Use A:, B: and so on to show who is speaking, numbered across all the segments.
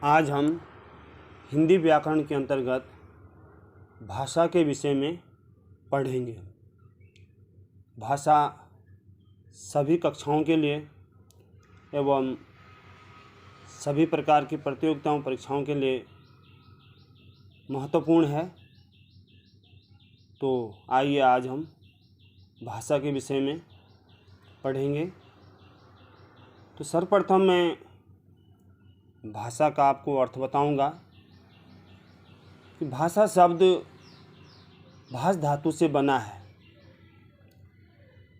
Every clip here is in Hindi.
A: आज हम हिंदी व्याकरण के अंतर्गत भाषा के विषय में पढ़ेंगे। भाषा सभी कक्षाओं के लिए एवं सभी प्रकार की प्रतियोगिताओं परीक्षाओं के लिए महत्वपूर्ण है। तो आइए आज हम भाषा के विषय में पढ़ेंगे। तो सर्वप्रथम मैं भाषा का आपको अर्थ बताऊंगा कि भाषा शब्द भाष धातु से बना है,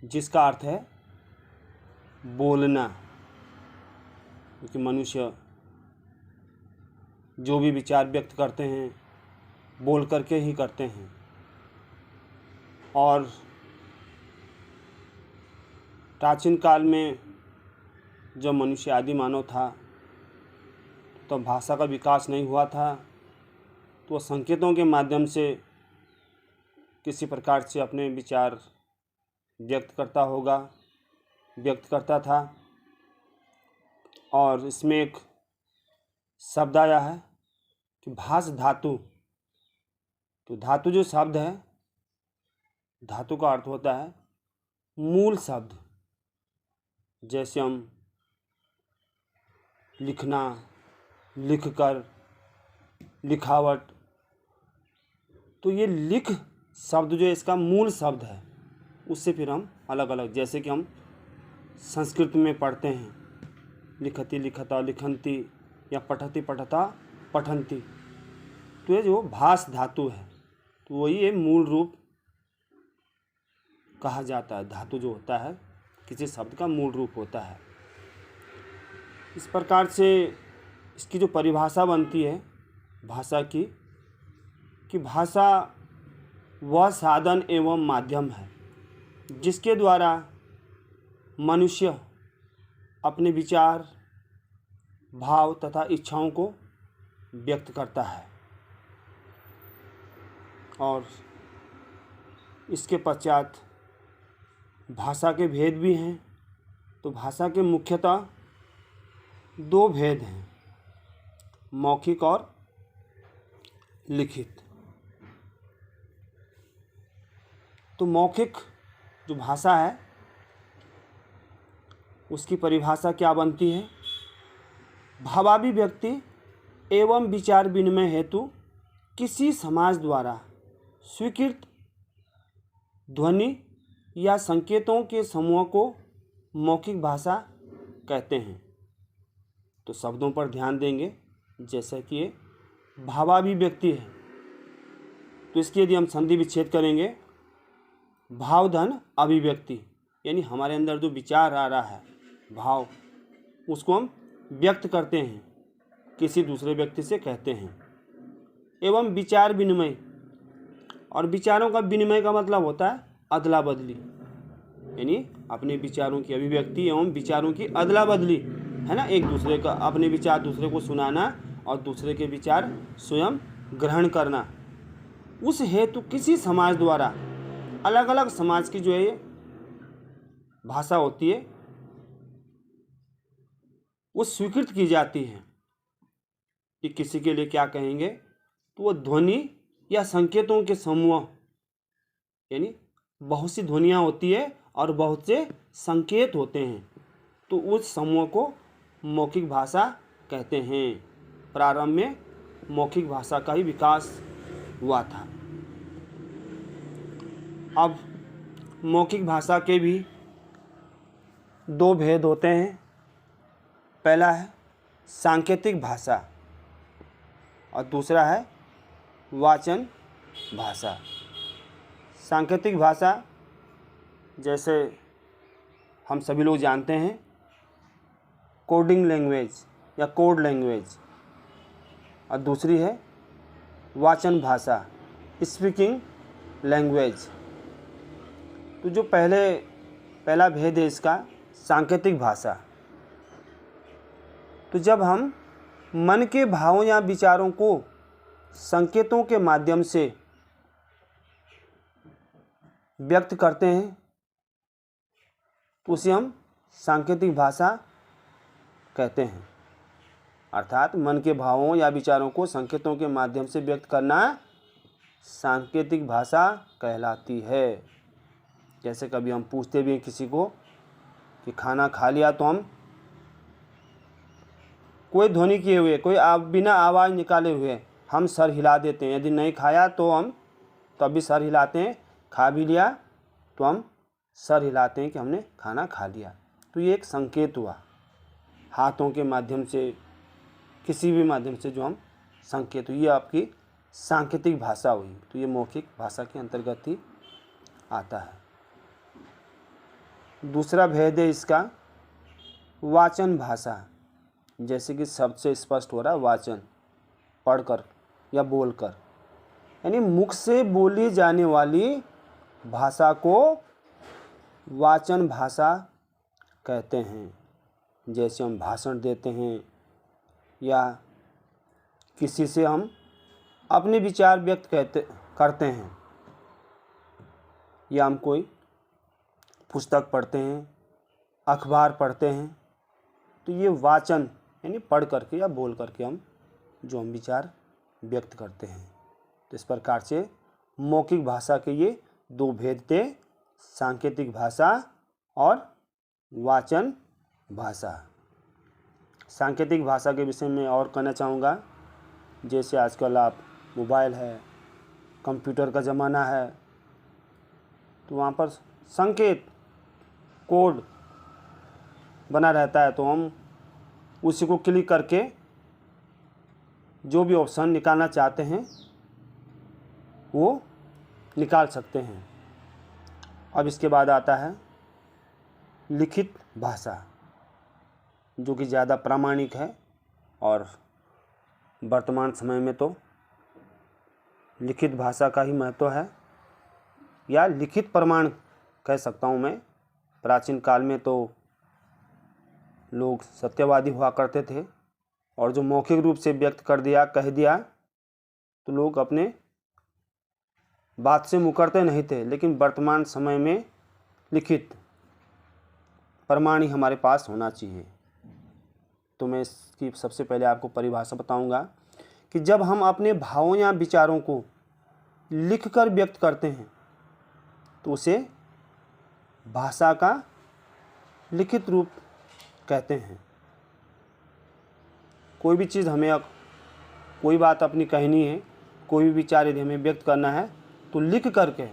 A: जिसका अर्थ है बोलना। क्योंकि मनुष्य जो भी विचार व्यक्त करते हैं बोल करके ही करते हैं। और प्राचीन काल में जब मनुष्य आदि मानव था तो भाषा का विकास नहीं हुआ था, तो संकेतों के माध्यम से किसी प्रकार से अपने विचार व्यक्त करता था। और इसमें एक शब्द आया है कि भाष धातु। तो धातु जो शब्द है, धातु का अर्थ होता है मूल शब्द। जैसे हम लिखना, लिखकर, लिखावट, तो ये लिख शब्द जो है इसका मूल शब्द है। उससे फिर हम अलग अलग, जैसे कि हम संस्कृत में पढ़ते हैं लिखति लिखता लिखन्ति या पठति पठता पठन्ति, तो ये जो भाष धातु है तो वही ये मूल रूप कहा जाता है। धातु जो होता है किसी शब्द का मूल रूप होता है। इस प्रकार से इसकी जो परिभाषा बनती है भाषा की, कि भाषा वह साधन एवं माध्यम है जिसके द्वारा मनुष्य अपने विचार, भाव तथा इच्छाओं को व्यक्त करता है। और इसके पश्चात भाषा के भेद भी हैं। तो भाषा के मुख्यतः दो भेद हैं, मौखिक और लिखित। तो मौखिक जो भाषा है उसकी परिभाषा क्या बनती है? भावाभिव्यक्ति एवं विचार विनिमय हेतु किसी समाज द्वारा स्वीकृत ध्वनि या संकेतों के समूह को मौखिक भाषा कहते हैं। तो शब्दों पर ध्यान देंगे। जैसे कि ये भावाभिव्यक्ति है, तो इसकी यदि हम संधि विच्छेद करेंगे, भावधन अभिव्यक्ति, यानी हमारे अंदर जो विचार आ रहा है, भाव, उसको हम व्यक्त करते हैं, किसी दूसरे व्यक्ति से कहते हैं। एवं विचार विनिमय, और विचारों का विनिमय का मतलब होता है अदला बदली, यानी अपने विचारों की अभिव्यक्ति एवं विचारों की अदला बदली, है ना। एक दूसरे का अपने विचार दूसरे को सुनाना और दूसरे के विचार स्वयं ग्रहण करना। उस हेतु किसी समाज द्वारा, अलग अलग समाज की जो है भाषा होती है वो स्वीकृत की जाती है कि किसी के लिए क्या कहेंगे, तो वो ध्वनि या संकेतों के समूह, यानी बहुत सी ध्वनियाँ होती है और बहुत से संकेत होते हैं, तो उस समूह को मौखिक भाषा कहते हैं। प्रारंभ में मौखिक भाषा का ही विकास हुआ था। अब मौखिक भाषा के भी दो भेद होते हैं। पहला है सांकेतिक भाषा और दूसरा है वाचन भाषा। सांकेतिक भाषा जैसे हम सभी लोग जानते हैं कोडिंग लैंग्वेज या कोड लैंग्वेज, और दूसरी है वाचन भाषा, स्पीकिंग लैंग्वेज। तो जो पहला भेद है इसका सांकेतिक भाषा। तो जब हम मन के भावों या विचारों को संकेतों के माध्यम से व्यक्त करते हैं तो उसे हम सांकेतिक भाषा कहते हैं। अर्थात मन के भावों या विचारों को संकेतों के माध्यम से व्यक्त करना सांकेतिक भाषा कहलाती है। जैसे कभी हम पूछते भी हैं किसी को कि खाना खा लिया, तो हम कोई ध्वनि किए हुए, कोई बिना आवाज़ निकाले हुए हम सर हिला देते हैं। यदि नहीं खाया तो हम तब भी सर हिलाते हैं, खा भी लिया तो हम सर हिलाते हैं कि हमने खाना खा लिया। तो ये एक संकेत हुआ, हाथों के माध्यम से, किसी भी माध्यम से जो हम संकेत, ये आपकी सांकेतिक भाषा हुई। तो ये मौखिक भाषा के अंतर्गत ही आता है। दूसरा भेद है इसका वाचन भाषा। जैसे कि शब्द से स्पष्ट हो रहा है, वाचन पढ़कर या बोलकर, यानी मुख से बोली जाने वाली भाषा को वाचन भाषा कहते हैं। जैसे हम भाषण देते हैं या किसी से हम अपने विचार व्यक्त करते हैं, या हम कोई पुस्तक पढ़ते हैं, अखबार पढ़ते हैं, तो ये वाचन यानी पढ़ करके या बोल करके हम विचार व्यक्त करते हैं। तो इस प्रकार से मौखिक भाषा के ये दो भेद थे, सांकेतिक भाषा और वाचन भाषा। सांकेतिक भाषा के विषय में और कहना चाहूँगा, जैसे आजकल आप मोबाइल है, कंप्यूटर का ज़माना है, तो वहाँ पर संकेत कोड बना रहता है, तो हम उसी को क्लिक करके जो भी ऑप्शन निकालना चाहते हैं वो निकाल सकते हैं। अब इसके बाद आता है लिखित भाषा, जो कि ज़्यादा प्रामाणिक है, और वर्तमान समय में तो लिखित भाषा का ही महत्व है, या लिखित प्रमाण कह सकता हूँ मैं। प्राचीन काल में तो लोग सत्यवादी हुआ करते थे, और जो मौखिक रूप से व्यक्त कर दिया, कह दिया, तो लोग अपने बात से मुकरते नहीं थे। लेकिन वर्तमान समय में लिखित प्रमाण ही हमारे पास होना चाहिए। तो मैं इसकी सबसे पहले आपको परिभाषा बताऊंगा कि जब हम अपने भावों या विचारों को लिखकर व्यक्त करते हैं तो उसे भाषा का लिखित रूप कहते हैं। कोई भी चीज़ हमें, कोई बात अपनी कहनी है, कोई भी विचार यदि हमें व्यक्त करना है तो लिख करके,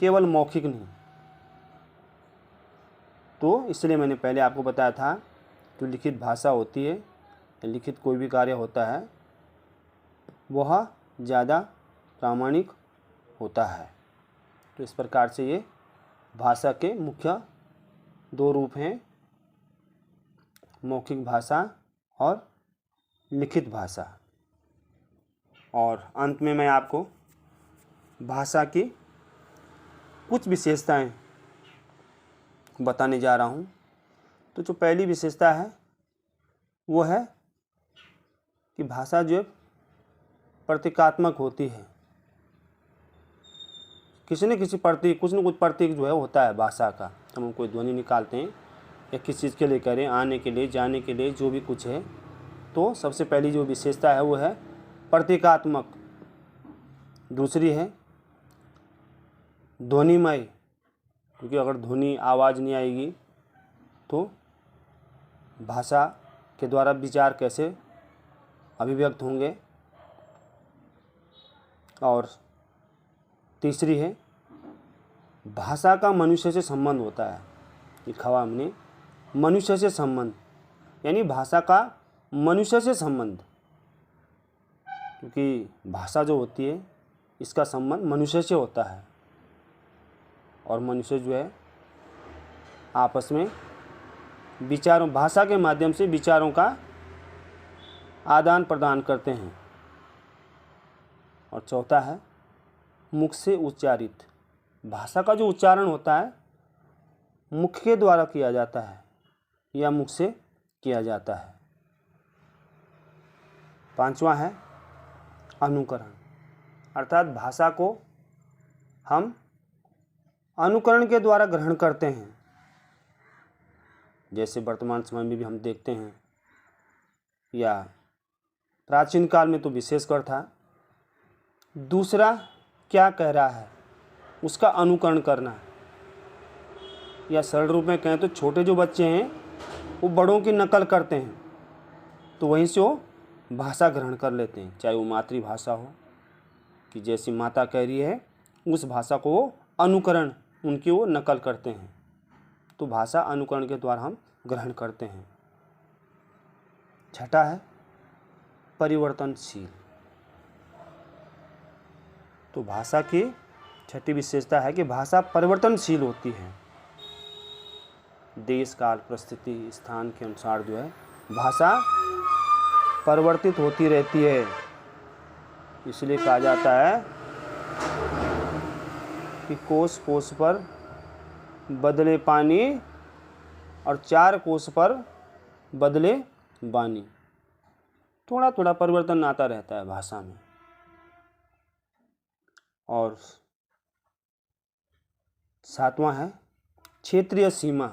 A: केवल मौखिक नहीं। तो इसलिए मैंने पहले आपको बताया था, जो लिखित भाषा होती है, लिखित कोई भी कार्य होता है, वह ज़्यादा प्रामाणिक होता है। तो इस प्रकार से ये भाषा के मुख्य दो रूप हैं, मौखिक भाषा और लिखित भाषा। और अंत में मैं आपको भाषा की कुछ विशेषताएं बताने जा रहा हूँ। तो जो पहली विशेषता है वो है कि भाषा जो प्रतीकात्मक होती है। किसी न किसी प्रतीक, कुछ न कुछ प्रतीक जो है होता है भाषा का। हम कोई ध्वनि निकालते हैं या किस चीज़ के लिए करें, आने के लिए, जाने के लिए, जो भी कुछ है, तो सबसे पहली जो विशेषता है वो है प्रतीकात्मक। दूसरी है ध्वनिमय, क्योंकि अगर ध्वनि आवाज़ नहीं आएगी तो भाषा के द्वारा विचार कैसे अभिव्यक्त होंगे। और तीसरी है भाषा का मनुष्य से संबंध होता है। लिखा हुआ हमने मनुष्य से संबंध, यानी भाषा का मनुष्य से संबंध, क्योंकि भाषा जो होती है इसका संबंध मनुष्य से होता है, और मनुष्य जो है आपस में विचारों, भाषा के माध्यम से विचारों का आदान प्रदान करते हैं। और चौथा है मुख से उच्चारित। भाषा का जो उच्चारण होता है मुख के द्वारा किया जाता है या मुख से किया जाता है। पांचवा है अनुकरण, अर्थात भाषा को हम अनुकरण के द्वारा ग्रहण करते हैं। जैसे वर्तमान समय में भी हम देखते हैं या प्राचीन काल में तो विशेषकर था। दूसरा, क्या कह रहा है उसका अनुकरण करना, या सरल रूप में कहें तो छोटे जो बच्चे हैं वो बड़ों की नकल करते हैं, तो वहीं से वो भाषा ग्रहण कर लेते हैं, चाहे वो मातृभाषा हो कि जैसी माता कह रही है उस भाषा को वो अनुकरण उनकी वो नकल करते हैं। तो भाषा अनुकरण के द्वारा हम ग्रहण करते हैं। छठा है परिवर्तनशील। तो भाषा की छठी विशेषता है कि भाषा परिवर्तनशील होती है। देश काल परिस्थिति स्थान के अनुसार जो है भाषा परिवर्तित होती रहती है। इसलिए कहा जाता है कि कोस कोस पर बदले पानी और 4 कोस पर बदले बानी। थोड़ा थोड़ा परिवर्तन आता रहता है भाषा में। और 7वां है क्षेत्रीय सीमा।